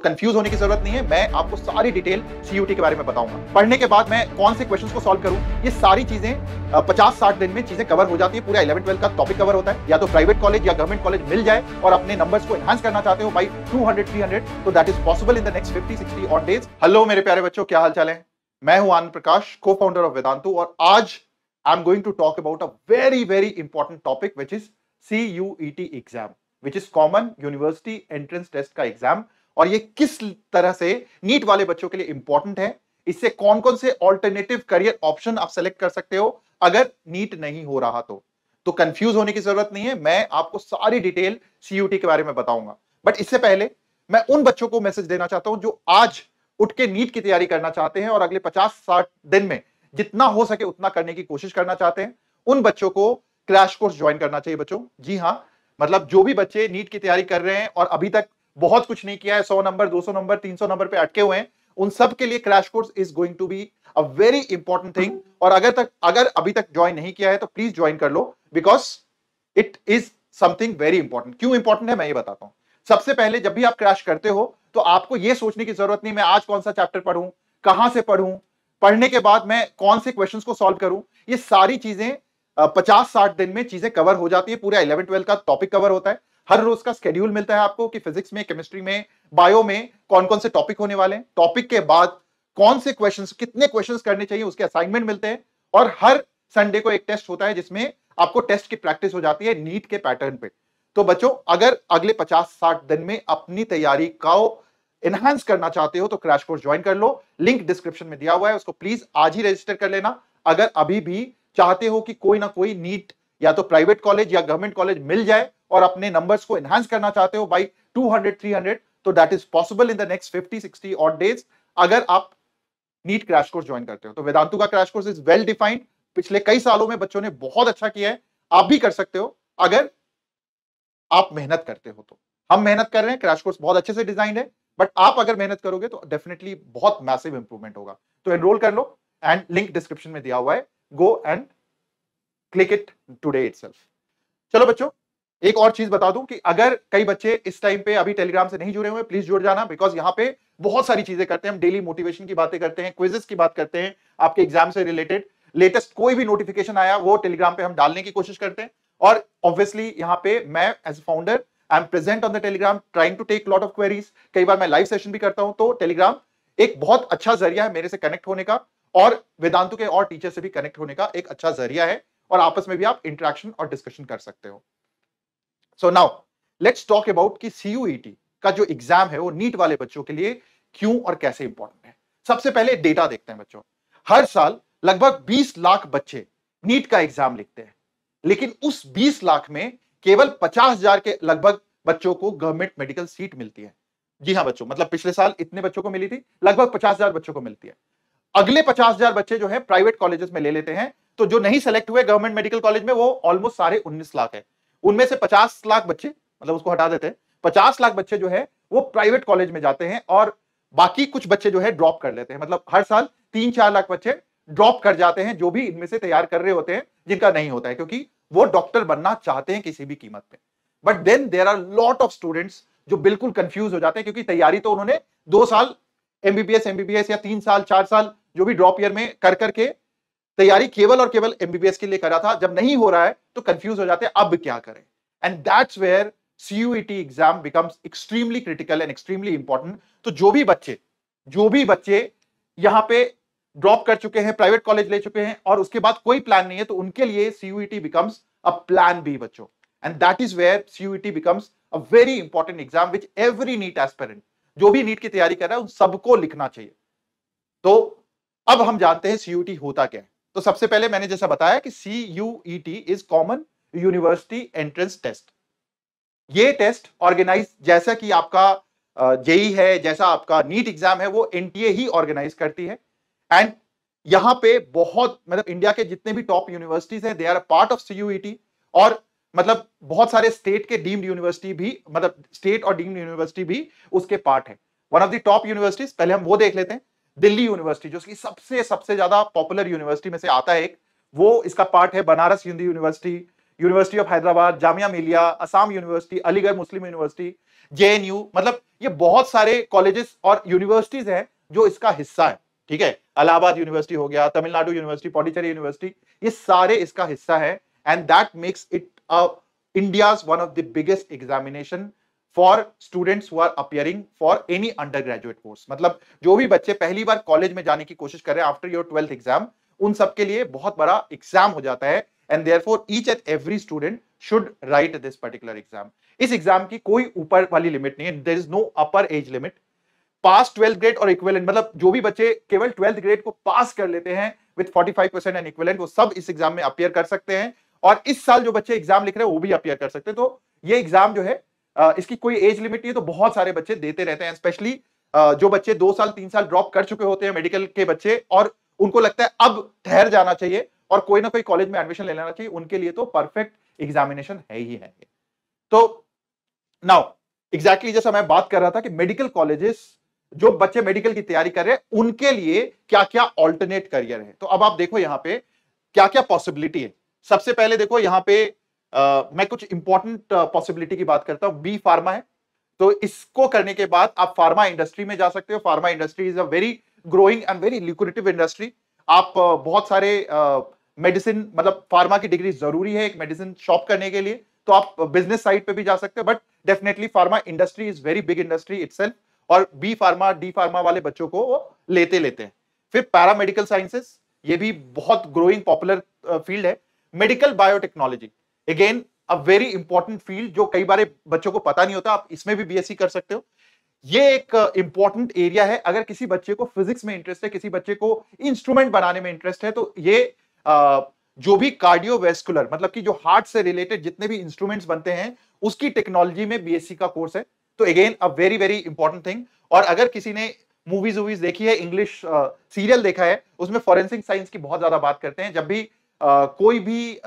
Confuse होने की जरूरत नहीं है। मैं आपको सारी डिटेल सीयूटी के बारे में बताऊंगा। पढ़ने के बाद मैं कौन से क्वेश्चंस को सॉल्व करूं, ये सारी चीजें 50-60 दिन में चीजें कवर हो जाती है। पूरा 11-12 का टॉपिक कवर होता है। या तो प्राइवेट कॉलेज या गवर्नमेंट कॉलेज मिल जाए और अपने नंबर्स को एनहांस करना चाहते हो बाई 200-300, तो that is possible in the next 50-60 odd days. Hello मेरे प्यारे बच्चों, क्या हाल चाल है? मैं हूं आनंद प्रकाश, को फाउंडर ऑफ वेदांतु, और आज I am going to talk about a very very important topic which is CUET exam, which is common university entrance test का एग्जाम। और ये किस तरह से नीट वाले बच्चों के लिए इंपॉर्टेंट है, इससे कौन कौन से ऑल्टरनेटिव करियर ऑप्शन आप सेलेक्ट कर सकते हो अगर नीट नहीं हो रहा तो कंफ्यूज होने की जरूरत नहीं है। मैं आपको सारी डिटेल सीयूटी के बारे में बताऊंगा। बट इससे पहले मैं उन बच्चों को मैसेज देना चाहता हूं जो आज उठ के नीट की तैयारी करना चाहते हैं और अगले 50-60 दिन में जितना हो सके उतना करने की कोशिश करना चाहते हैं। उन बच्चों को क्रैश कोर्स ज्वाइन करना चाहिए बच्चों। जी हां, मतलब जो भी बच्चे नीट की तैयारी कर रहे हैं और अभी तक बहुत कुछ नहीं किया है, 100 नंबर, 200 नंबर, 300 नंबर पे अटके हुए हैं, उन सब के लिए crash course is going to be a very important thing. और अगर अभी तक ज्वाइन नहीं किया है तो प्लीज ज्वाइन कर लो, because it is something very important. क्यों इंपॉर्टेंट है मैं ये बताता हूं। सबसे पहले जब भी आप क्रैश करते हो तो आपको यह सोचने की जरूरत नहीं मैं आज कौन सा चैप्टर पढ़ूं, कहां से पढ़ूं, पढ़ने के बाद मैं कौन से क्वेश्चंस को सॉल्व करूं। ये सारी चीजें 50-60 दिन में चीजें कवर हो जाती है। पूरा 11-12 का टॉपिक कवर होता है। हर रोज का स्केड्यूल मिलता है आपको कि फिजिक्स में, केमिस्ट्री में, बायो में कौन कौन से टॉपिक होने वाले हैं। टॉपिक के बाद कौन से क्वेश्चंस, कितने क्वेश्चंस करने चाहिए, उसके असाइनमेंट मिलते हैं। और हर संडे को एक टेस्ट होता है जिसमें आपको टेस्ट की प्रैक्टिस हो जाती है नीट के पैटर्न पे। तो बच्चों, अगर अगले 50-60 दिन में अपनी तैयारी को एनहांस करना चाहते हो तो क्रैश कोर्स ज्वाइन कर लो। लिंक डिस्क्रिप्शन में दिया हुआ है, उसको प्लीज आज ही रजिस्टर कर लेना। अगर अभी भी चाहते हो कि कोई ना कोई नीट या तो प्राइवेट कॉलेज या गवर्नमेंट कॉलेज मिल जाए और अपने नंबर्स को एनहांस करना चाहते हो बाई 200-300, तो that is possible in the next 50-60 odd days अगर आप नीट क्रैश कोर्स ज्वाइन करते हो। तो वेदांतु का crash course is well defined. पिछले कई सालों में बच्चों ने बहुत अच्छा किया है। आप भी कर सकते हो अगर आप मेहनत करते हो तो। हम मेहनत कर रहे हैं, क्रैश कोर्स बहुत अच्छे से डिजाइन है, बट आप अगर मेहनत करोगे तो डेफिनेटली बहुत मैसिव इंप्रूवमेंट होगा। तो एनरोल कर लो एंड लिंक डिस्क्रिप्शन में दिया हुआ है, go and click it today itself. चलो बच्चों, एक और चीज बता दूं कि अगर कई बच्चे इस टाइम पे अभी टेलीग्राम से नहीं जुड़े हुए, प्लीज जुड़ जाना, बिकॉज यहां पे बहुत सारी चीजें करते हैं हम। डेली मोटिवेशन की बातें करते हैं, क्विजेस की बात करते हैं, आपके एग्जाम से रिलेटेड लेटेस्ट कोई भी नोटिफिकेशन आया वो टेलीग्राम पे हम डालने की कोशिश करते हैं। और ऑब्वियसली यहां पे मैं as founder I am present on the Telegram, trying to take lot of queries. कई बार मैं लाइव सेशन भी करता हूं। तो टेलीग्राम एक बहुत अच्छा जरिया है मेरे से कनेक्ट होने का और वेदांतु के और टीचर से भी कनेक्ट होने का एक अच्छा जरिया है, और आपस में भी आप इंटरेक्शन और डिस्कशन कर सकते हो। So now let's talk about कि CUET का जो एग्जाम है वो नीट वाले बच्चों के लिए क्यों और कैसे इंपॉर्टेंट है। सबसे पहले डेटा देखते हैं बच्चों। हर साल लगभग 20 लाख बच्चे नीट का एग्जाम लिखते हैं, लेकिन उस 20 लाख में केवल 50,000 के लगभग बच्चों को गवर्नमेंट मेडिकल सीट मिलती है। जी हां बच्चों, मतलब पिछले साल इतने बच्चों को मिली थी, लगभग 50,000 बच्चों को मिलती है। अगले 50,000 बच्चे जो है प्राइवेट कॉलेजेस में ले लेते हैं, तो जो नहीं सेलेक्ट हुए गवर्नमेंट मेडिकल कॉलेज में वो ऑलमोस्ट सारे 19 लाख है। उनमें से 50 लाख बच्चे, मतलब उसको हटा देते हैं, 50 लाख बच्चे जो है वो प्राइवेट कॉलेज में जाते हैं और बाकी कुछ बच्चे जो है ड्रॉप कर लेते हैं। मतलब हर साल 3-4 लाख बच्चे ड्रॉप कर जाते हैं, जो भी इनमें से तैयार कर रहे होते हैं, जिनका नहीं होता है, क्योंकि वो डॉक्टर बनना चाहते हैं किसी भी कीमत पे। But then there are lot of students जो बिल्कुल कंफ्यूज हो जाते हैं, क्योंकि तैयारी तो उन्होंने 2 साल एमबीबीएस या 3 साल 4 साल जो भी ड्रॉप ईयर में कर करके तैयारी केवल और केवल एमबीबीएस के लिए करा था। जब नहीं हो रहा है तो कंफ्यूज हो जाते हैं, अब क्या करें। And that's where CUET exam becomes extremely critical and extremely important. तो जो भी बच्चे यहां पे ड्रॉप कर चुके हैं, प्राइवेट कॉलेज ले चुके हैं और उसके बाद कोई प्लान नहीं है, तो उनके लिए CUET becomes a plan B बच्चों। And that is where CUET becomes a very important exam which every NEET aspirant, जो भी नीट की तैयारी कर रहा है, उन सबको लिखना चाहिए। तो अब हम जानते हैं CUET होता क्या है। तो सबसे पहले मैंने जैसा बताया कि CUET is common university entrance test. ये टेस्ट ऑर्गेनाइज, जैसा कि आपका जेई है, जैसा आपका नीट एग्जाम है, वो एनटीए ही ऑर्गेनाइज करती है। एंड यहां पे बहुत, मतलब इंडिया के जितने भी टॉप यूनिवर्सिटीज हैं, they are a part of CUET। और मतलब बहुत सारे स्टेट के डीम्ड यूनिवर्सिटी भी, मतलब स्टेट और डीम्ड यूनिवर्सिटी भी उसके पार्ट है। One of the top universities, पहले हम वो देख लेते हैं। दिल्ली यूनिवर्सिटी, जो कि सबसे ज्यादा पॉपुलर यूनिवर्सिटी में से आता है एक, वो इसका पार्ट है। Banaras Hindu university, university of Hyderabad, Jamia Millia, Assam university, Aligarh Muslim university, JNU, मतलब ये बहुत सारे कॉलेजेस और यूनिवर्सिटीज हैं जो इसका हिस्सा है। ठीक है, इलाहाबाद यूनिवर्सिटी हो गया, तमिलनाडु यूनिवर्सिटी, पौंडीचेरी यूनिवर्सिटी, ये सारे इसका हिस्सा है। And that makes it India's one of the biggest examination for students who are appearing for any undergraduate course. मतलब जो भी बच्चे पहली बार कॉलेज में जाने की कोशिश कर रहे हैं आफ्टर योर 12th एग्जाम, उन सबके लिए बहुत बड़ा एग्जाम हो जाता है। And therefore each and every student should write this particular exam. इस एग्जाम की कोई ऊपर वाली लिमिट नहीं है, there is no upper age limit. Pass 12th grade और इक्विवेलेंट, मतलब जो भी बच्चे केवल 12th ग्रेड को पास कर लेते हैं विद 45% एंड इक्विवेलेंट, वो सब इस एग्जाम में अपियर कर सकते हैं। और इस साल जो बच्चे एग्जाम लिख रहे हैं वो भी अपियर कर सकते हैं। तो ये एग्जाम जो है इसकी कोई एज लिमिट नहीं है, तो बहुत सारे बच्चे देते रहते हैं। स्पेशली जो बच्चे 2 साल 3 साल ड्रॉप कर चुके होते हैं मेडिकल के बच्चे, और उनको लगता है अब ठहर जाना चाहिए और कोई ना कोई कॉलेज में एडमिशन ले लेना चाहिए, उनके लिए तो परफेक्ट एग्जामिनेशन है ही है। तो नाउ एग्जैक्टली जैसा मैं बात कर रहा था कि मेडिकल कॉलेजेस, जो बच्चे मेडिकल की तैयारी कर रहे हैं उनके लिए क्या क्या ऑल्टरनेट करियर है। तो अब आप देखो यहां पे क्या क्या पॉसिबिलिटी है। सबसे पहले देखो यहां पे मैं कुछ इंपॉर्टेंट पॉसिबिलिटी की बात करता हूं। बी फार्मा है, तो इसको करने के बाद आप फार्मा इंडस्ट्री में जा सकते हो। Pharma industry is a very growing and very lucrative industry. आप बहुत सारे मेडिसिन, मतलब फार्मा की डिग्री जरूरी है एक मेडिसिन शॉप करने के लिए, तो आप बिजनेस साइड पे भी जा सकते हो, but definitely pharma industry is very big industry itself. और बी फार्मा डी फार्मा वाले बच्चों को वो लेते हैं। फिर पैरामेडिकल साइंसेस, ये भी बहुत ग्रोइंग पॉपुलर फील्ड है। Medical biotechnology, again a very important field जो कई बार बच्चों को पता नहीं होता, आप इसमें भी बीएससी कर सकते हो। ये एक इंपॉर्टेंट एरिया है। अगर किसी बच्चे को फिजिक्स में इंटरेस्ट है, किसी बच्चे को इंस्ट्रूमेंट बनाने में इंटरेस्ट है, तो ये जो भी कार्डियोवैस्कुलर, मतलब कि जो हार्ट से रिलेटेड जितने भी इंस्ट्रूमेंट्स बनते हैं उसकी टेक्नोलॉजी में बीएससी का कोर्स है। तो again a very very important thing. और अगर किसी ने मूवीज वूवीज देखी है, इंग्लिश सीरियल देखा है, उसमें फॉरेंसिक साइंस की बहुत ज्यादा बात करते हैं। जब भी कोई भी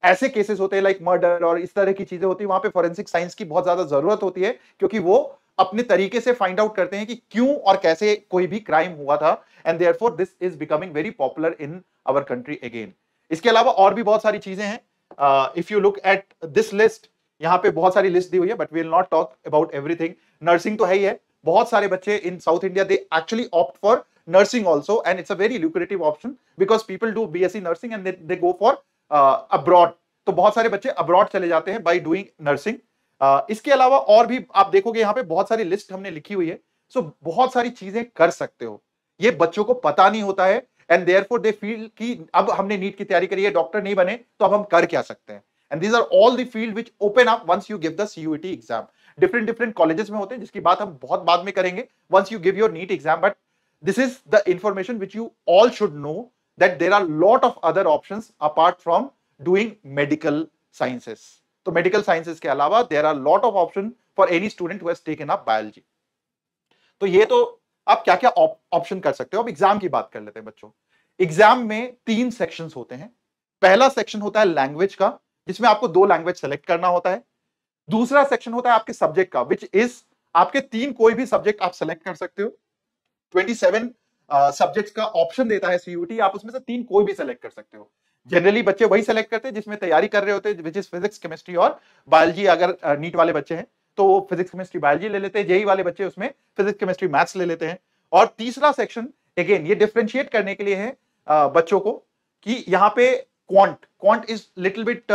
ऐसे केसेस होते हैं लाइक मर्डर और इस तरह की चीजें होती है, वहां पे फॉरेंसिक साइंस की बहुत ज्यादा जरूरत होती है, क्योंकि वो अपने तरीके से फाइंड आउट करते हैं कि क्यों और कैसे कोई भी क्राइम हुआ था। And therefore this is becoming very popular in our country again. इसके अलावा और भी बहुत सारी चीजें हैं। If you look at this list, यहाँ पे बहुत सारी लिस्ट दी हुई है, but we will not talk about everything. Nursing तो है ही है। बहुत सारे बच्चे in South India they actually opt for nursing also, and it's a very lucrative option because people do BSc nursing and they go for abroad. तो बहुत सारे बच्चे अब्रॉड चले जाते हैं बाय डूइंग नर्सिंग। इसके अलावा और भी आप देखोगे यहाँ पे बहुत सारी लिस्ट हमने लिखी हुई है। सो बहुत सारी चीजें कर सकते हो, ये बच्चों को पता नहीं होता है। एंड देयरफॉर दे फील कि अब हमने नीट की तैयारी करी है, डॉक्टर नहीं बने, तो अब हम कर क्या सकते हैं। And these are all the field which open up once you give the CUET exam. Different colleges में होते हैं, जिसकी बात हम बहुत बाद में करेंगे once you give your NEET exam. But this is the information which you all should know, that there are lot of other options apart from doing medical sciences. तो medical sciences के अलावा there are lot of option for any student who has taken up biology. तो ये तो आप क्या क्या option कर सकते हो। अब एग्जाम की बात कर लेते हैं बच्चों। एग्जाम में 3 सेक्शंस होते हैं। पहला सेक्शन होता है लैंग्वेज का, जिसमें आपको 2 लैंग्वेज सेलेक्ट करना होता है। दूसरा सेक्शन होता है आपके सब्जेक्ट का, विच इज आपके 3 कोई भी सब्जेक्ट आप सेलेक्ट कर सकते हो। 27 सब्जेक्ट्स का ऑप्शन देता है CUET, आप उसमें से 3 कोई भी सेलेक्ट कर सकते हो। जनरली बच्चे वही सेलेक्ट करते हैं जिसमें तैयारी कर रहे होते हैं, विच इज फिजिक्स केमिस्ट्री और बायोलॉजी। अगर नीट वाले बच्चे हैं तो वो फिजिक्स केमिस्ट्री बायोलॉजी ले लेते हैं, जेई वाले बच्चे उसमें फिजिक्स केमिस्ट्री मैथ्स ले लेते हैं। और तीसरा सेक्शन अगेन ये डिफरेंशिएट करने के लिए है बच्चों को कि यहाँ पे quant is little bit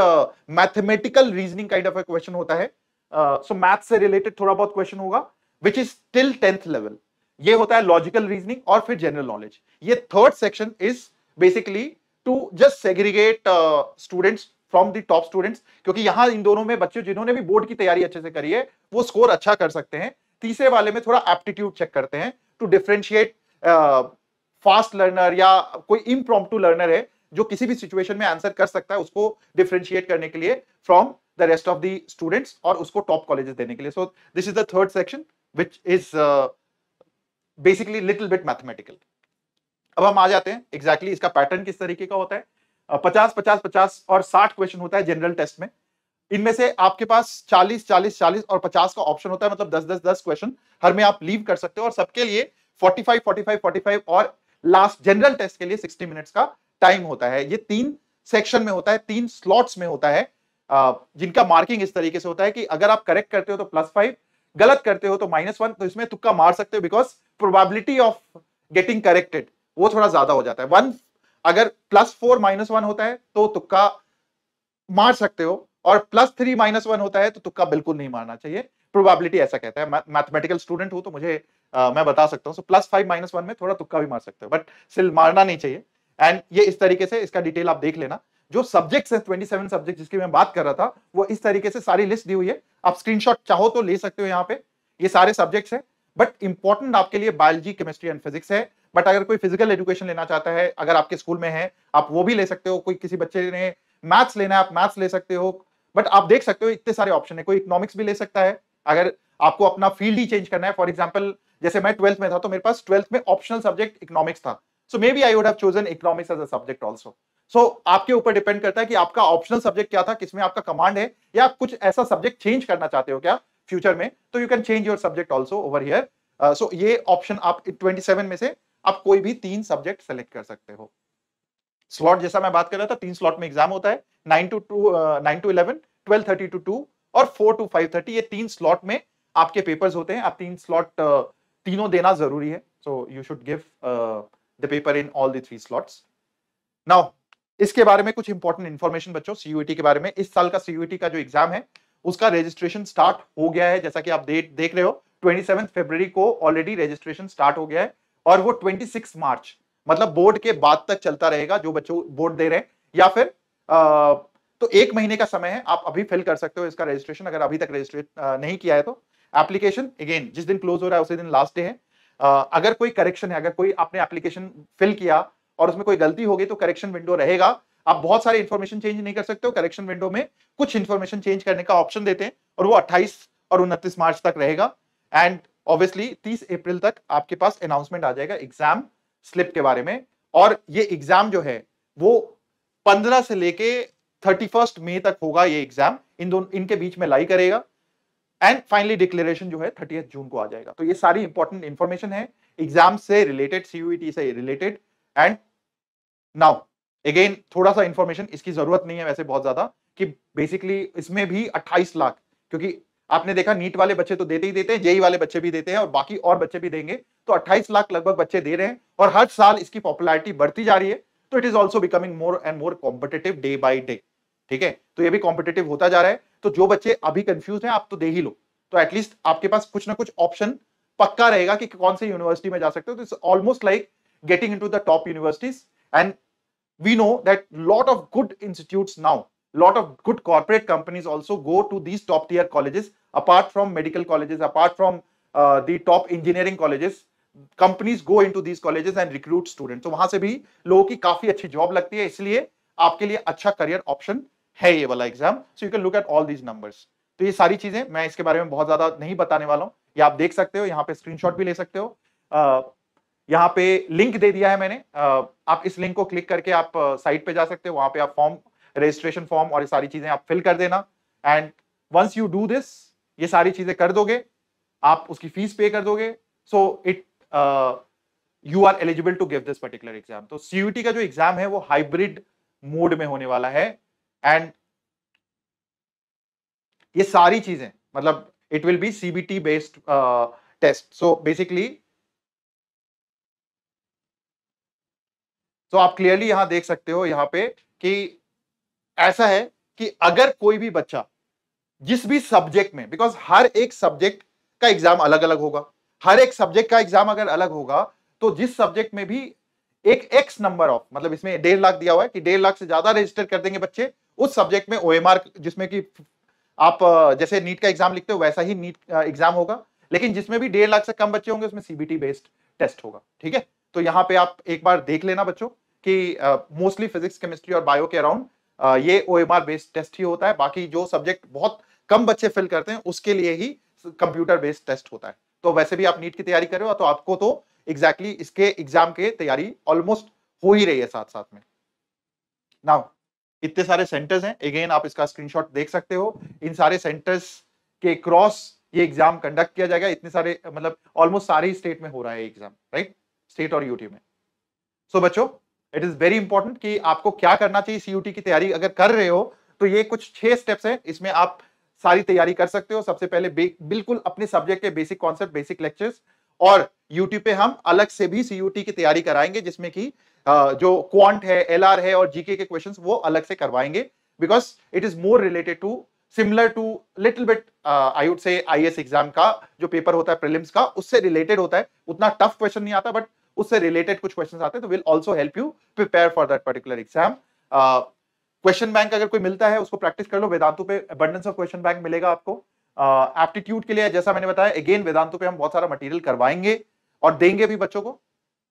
mathematical reasoning kind of question होता है। सो मैथ्स से रिलेटेड थोड़ा बहुत क्वेश्चन होगा, which is till 10th level. ये होता है लॉजिकल रीजनिंग और फिर जनरल नॉलेज। ये third section is basically to just segregate students from the top students, क्योंकि यहां इन दोनों में बच्चे जिन्होंने भी बोर्ड की तैयारी अच्छे से करी है वो स्कोर अच्छा कर सकते हैं। तीसरे वाले में थोड़ा एप्टीट्यूड चेक करते हैं टू डिफरेंशिएट फास्ट लर्नर या कोई इम्प्रॉम्प्टू लर्नर है जो किसी भी सिचुएशन में आंसर कर सकता है, उसको डिफरेंशिएट करने के लिए from the rest of the students और उसको टॉप कॉलेजेस देने के लिए। सो this is the third section which is basically little bit mathematical. अब हम आ जाते हैं एग्जैक्टली इसका पैटर्न किस तरीके का होता है। 50-50-50 और 60 क्वेश्चन होता है जनरल टेस्ट में। इनमें से आपके पास 40-40-40 और 50 का ऑप्शन होता है, मतलब 10-10-10 क्वेश्चन हर में आप लीव कर सकते हो। और सबके लिए 45-45-45 और लास्ट जनरल टेस्ट के लिए 60 मिनट्स का टाइम होता है। ये 3 सेक्शन में होता है, 3 स्लॉट्स में होता है, जिनका मार्किंग इस तरीके से होता है कि अगर आप करेक्ट करते हो तो +5, गलत करते हो तो -1, तो इसमें तुक्का मार सकते हो because probability of getting corrected वो थोड़ा ज्यादा हो जाता है। 1 अगर +4 -1 होता है तो तुक्का मार सकते हो, और +3 -1 होता है तो तुक्का बिल्कुल नहीं मारना चाहिए। प्रोबेबिलिटी ऐसा कहता है। मैथमेटिकल स्टूडेंट हूं तो मुझे मैं बता सकता हूं। सो +5 -1 में थोड़ा तुक्का भी मार सकते हो, बट स्टिल मारना नहीं चाहिए। एंड ये इस तरीके से इसका डिटेल आप देख लेना। जो सब्जेक्ट्स है 27 सब्जेक्ट जिसकी मैं बात कर रहा था, वो इस तरीके से सारी लिस्ट दी हुई है। आप स्क्रीनशॉट चाहो तो ले सकते हो। यहाँ पे ये सारे सब्जेक्ट्स है, बट इंपॉर्टेंट आपके लिए बायोलॉजी, केमिस्ट्री एंड फिजिक्स है। बट अगर कोई फिजिकल एजुकेशन लेना चाहता है, अगर आपके स्कूल में है, आप वो भी ले सकते हो। कोई किसी बच्चे ने मैथ्स लेना है, आप मैथ्स ले सकते हो। बट आप देख सकते हो इतने सारे ऑप्शन है। कोई इकोनॉमिक्स भी ले सकता है अगर आपको अपना फील्ड ही चेंज करना है। फॉर एग्जाम्पल जैसे मैं 12th में था तो मेरे पास 12th में ऑप्शनल सब्जेक्ट इकोनॉमिक्स था, so maybe I would have chosen economics as a subject also. So आपके ऊपर डिपेंड करता है कि आपका ऑप्शनल सब्जेक्ट क्या था, किसमें आपका कमांड है, या आप कुछ ऐसा सब्जेक्ट चेंज करना चाहते हो क्या फ्यूचर में, तो you can change your subject also over here. So ये ऑप्शन आप 27 में से आप कोई भी 3 सब्जेक्ट सेलेक्ट कर सकते हो। स्लॉट जैसा मैं बात कर रहा था, 3 स्लॉट में एग्जाम होता है, 9 to 11, 12:30 to 2 और 4 to 5:30। ये 3 स्लॉट में आपके पेपर्स होते हैं। आप 3 स्लॉट तीनों देना जरूरी है। So you should give the paper in all the 3 slots. Now इसके बारे में कुछ इंपॉर्टेंट इंफॉर्मेशन बच्चों, सीयूईटी के बारे में। इस साल का सीयूईटी का जो एग्जाम है उसका रजिस्ट्रेशन स्टार्ट हो गया है। जैसा कि आप देख रहे हो 27 फरवरी को ऑलरेडी रजिस्ट्रेशन स्टार्ट हो गया है, और वो 26 मार्च मतलब बोर्ड के बाद तक चलता रहेगा। जो बच्चों बोर्ड दे रहे हैं, या फिर तो 1 महीने का समय है, आप अभी फिल कर सकते हो इसका रजिस्ट्रेशन अगर अभी तक रजिस्ट्रेट नहीं किया है तो। एप्लीकेशन अगेन जिस दिन क्लोज हो रहा है उसी दिन लास्ट डे है। अगर कोई करेक्शन है, अगर कोई आपने एप्लीकेशन फिल किया और उसमें कोई गलती हो गई तो करेक्शन विंडो रहेगा। आप बहुत सारे इंफॉर्मेशन चेंज नहीं कर सकते हो। करेक्शन विंडो में कुछ इंफॉर्मेशन चेंज करने का ऑप्शन देते हैं, और वो 28 और 29 मार्च तक रहेगा। एंड ऑब्वियसली 30 अप्रैल तक आपके पास अनाउंसमेंट आ जाएगा एग्जाम स्लिप के बारे में। और ये एग्जाम जो है वो 15 से लेके 31 मई तक होगा ये एग्जाम। इनके बीच में लाई करेगा। एंड फाइनली डिक्लेरेशन जो है 30 जून को आ जाएगा। तो ये सारी इंपॉर्टेंट इंफॉर्मेशन है एग्जाम से रिलेटेड, सीयूईटी से रिलेटेड। एंड नाउ अगेन थोड़ा सा इंफॉर्मेशन, इसकी जरूरत नहीं है वैसे बहुत ज्यादा, कि बेसिकली इसमें भी 28 लाख, क्योंकि आपने देखा नीट वाले बच्चे तो देते ही देते हैं, जेई वाले बच्चे भी देते हैं, और बाकी और बच्चे भी देंगे। तो 28 लाख लगभग बच्चे दे रहे हैं, और हर साल इसकी पॉपुलैरिटी बढ़ती जा रही है। तो it is also becoming more and more competitive day by day. ठीक है, तो ये भी कॉम्पिटेटिव होता जा रहा है। तो जो बच्चे अभी कंफ्यूज हैं, आप तो दे ही लो, तो एटलीस्ट आपके पास कुछ ना कुछ ऑप्शन पक्का रहेगा कि कौन से यूनिवर्सिटी में जा सकते हो। तो it's almost like getting into the top universities. And we know that lot of good institutes now, lot of good corporate companies also go to these top tier colleges, apart from medical colleges, apart from the top engineering colleges, companies go into these colleges and recruit students। तो वहां से भी लोगों की काफी अच्छी job लगती है, इसलिए आपके लिए अच्छा करियर ऑप्शन है ये वाला exam. So you can look at all these numbers. तो ये सारी चीजें मैं इसके बारे में बहुत ज्यादा नहीं बताने वाला हूं, ये आप देख सकते हो, यहाँ पे स्क्रीनशॉट भी ले सकते हो। यहाँ पे लिंक दे दिया है मैंने, आप इस लिंक को क्लिक करके आप साइट पे जा सकते हो। वहां पे आप फॉर्म, रजिस्ट्रेशन फॉर्म और ये सारी चीजें आप फिल कर देना। And once you do this, ये सारी चीजें कर दोगे, आप उसकी फीस पे कर दोगे, so it you are eligible to give this particular exam. तो सीयूटी का जो एग्जाम है वो हाइब्रिड मोड में होने वाला है। एंड ये सारी चीजें मतलब it will be CBT based test. So basically तो आप क्लियरली यहां देख सकते हो यहाँ पे कि ऐसा है कि अगर कोई भी बच्चा जिस भी सब्जेक्ट में, बिकॉज हर एक सब्जेक्ट का एग्जाम अलग अलग होगा, हर एक सब्जेक्ट का एग्जाम अगर अलग होगा तो जिस सब्जेक्ट में भी एक एक्स नंबर ऑफ, मतलब इसमें 1.5 लाख दिया हुआ है कि 1.5 लाख से ज्यादा रजिस्टर कर देंगे बच्चे उस सब्जेक्ट में ओएमआर, जिसमें कि आप जैसे नीट का एग्जाम लिखते हो वैसा ही नीट एग्जाम होगा, लेकिन जिसमें भी 1.5 लाख से कम बच्चे होंगे उसमें सीबीटी बेस्ड टेस्ट होगा। ठीक है, तो यहाँ पे आप एक बार देख लेना बच्चों कि मोस्टली फिजिक्स, केमिस्ट्री और बायो के अराउंड ये ओएमआर बेस्ड टेस्ट ही होता है। बाकी जो सब्जेक्ट बहुत कम बच्चे फिल करते हैं उसके लिए ही कंप्यूटर बेस्ड टेस्ट होता है। तो वैसे भी आप नीट की तैयारी कर रहे हो तो आपको तो एग्जैक्टली इसके एग्जाम के तैयारी ऑलमोस्ट हो ही रही है साथ साथ में। नाउ इतने सारे सेंटर्स हैं, अगेन आप इसका स्क्रीनशॉट देख सकते हो। इन सारे सेंटर्स के क्रॉस ये एग्जाम कंडक्ट किया जाएगा। इतने सारे मतलब ऑलमोस्ट सारे ही स्टेट में हो रहा है एग्जाम, राइट, स्टेट और यूटी में। सो बच्चों इट इज वेरी इंपॉर्टेंट कि आपको क्या करना चाहिए सीयूटी की तैयारी अगर कर रहे हो तो ये कुछ 6 स्टेप्स हैं, इसमें आप सारी तैयारी कर सकते हो। सबसे पहले बिल्कुल अपने सब्जेक्ट के बेसिक कॉन्सेप्ट, बेसिक लेक्चर्स, और यूट्यूब पे हम अलग से भी सीयूटी की तैयारी कराएंगे जिसमें कि जो क्वांट है, एलआर है और जीके के क्वेश्चंस वो अलग से करवाएंगे, because it is more related to similar to little bit I would say IAS exam का जो पेपर होता है प्रीलिम्स का, उससे रिलेटेड होता है। उतना टफ क्वेश्चन नहीं आता बट उससे रिलेटेड कुछ क्वेश्चंस आते हैं, तो will also help you prepare for that particular exam. Question bank अगर कोई मिलता है उसको प्रैक्टिस कर लो, वेदांतु पे अबंडेंस ऑफ क्वेश्चन बैंक मिलेगा आपको। एप्टीट्यूड के लिए जैसा मैंने बताया अगेन वेदांतु पे हम बहुत सारा मटेरियल करवाएंगे और देंगे भी बच्चों को,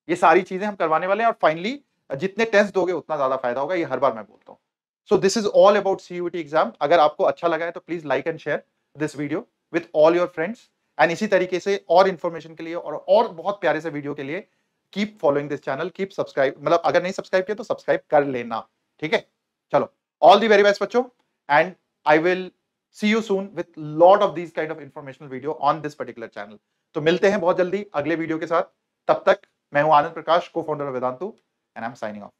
ये सारी चीजें हम करवाने वाले हैं। और फाइनली जितने टेस्ट दोगे उतना ज्यादा फायदा होगा, ये हर बार मैं बोलता हूँ। So this is all about CUET exam. अगर आपको अच्छा लगा है तो please like and share this video with all your friends, एंड इसी तरीके से और इन्फॉर्मेशन के लिए और बहुत प्यारे से वीडियो के लिए keep following this channel, keep subscribe, मतलब अगर नहीं सब्सक्राइब किया तो सब्सक्राइब कर लेना, ठीक है। चलो, ऑल दी वेरी बेस्ट बच्चों, and I will see you soon with lot of these kind of informational video on this particular channel. तो मिलते हैं बहुत जल्दी अगले वीडियो के साथ, तब तक मैं हूं आनंद प्रकाश, को founder of Vedantu, and I am signing off.